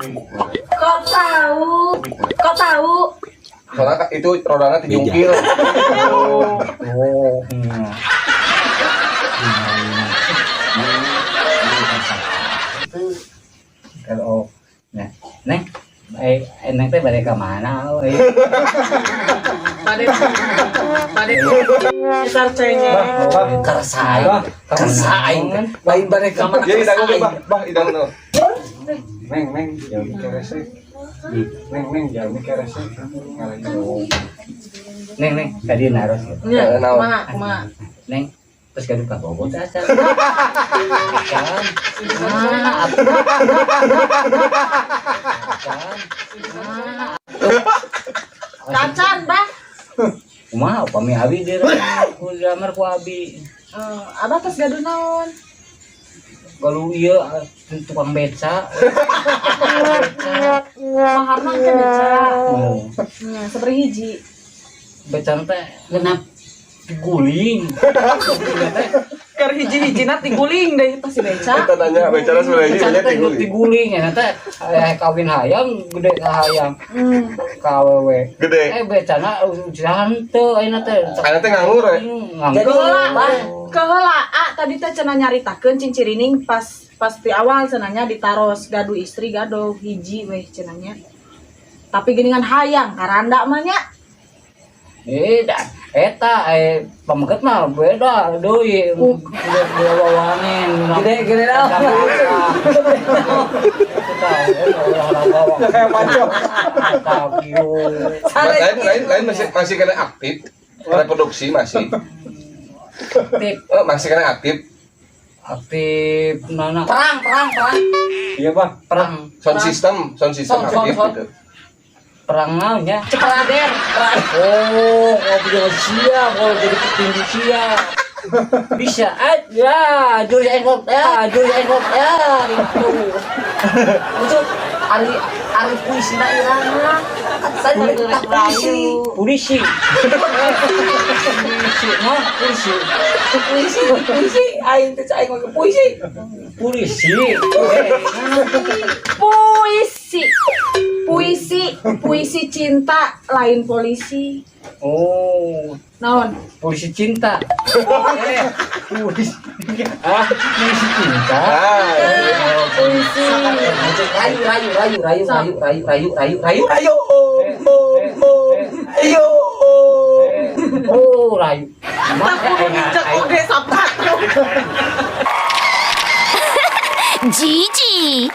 Kok tahu? Kok tahu? Soalnya itu rodanya dijungkil. Kalau neng neng teh balik ke mana? Pada besar cengeng. Kersaing, lain balik ke mana? Jadi idang bah idang no. Neng, jauh mikir resik. Neng, jauh mikir resik. Neng, tadi naros. Ya, kumaha. Neng, terus kadu ka bobot aja. Cacan, Bah. Kumaha upami abi dia lamar ku abi. Abah tos gaduh naon? Kalau iya tukang beca. Maharna ke beca. Nya, sabari hiji. Beca teh genap guling. Keur hiji-hijina tiguling deui pas si beca. Kita tanya bicara sebenarnya Beca teh tiguling ya teh kawin hayam gede ka hayam. Ka awewe. Gede. Becana ujian teu ayeuna teh. Ayeuna teh nganggur ya. Keheula tadi teh cenah nyaritakeun cincirining pas di awal cenahnya ditaros gaduh istri gaduh hiji weh cenahnya. Tapi geuningan hayang karanda mah nya. Eta pameket mah beda deui udah wawanen gede dah Kayak pancok. Lain masih kena aktif. Reproduksi masih. Masih kena aktif. Aktif nana Perang. Iya, Bang. perang Sound system aktif gitu. perang naonnya Ceprader. oh kalau siap kalau jadi petinju siap bisa aja juri engkop gitu Untuk ari puisi na irana. Tadi tak polisi puisi aing teh aing make puisi. Puisi cinta lain polisi. oh Naon? polisi cinta polisi cinta Puisi. rayu oh rayu Aku nginjak oge sapat. Gigi.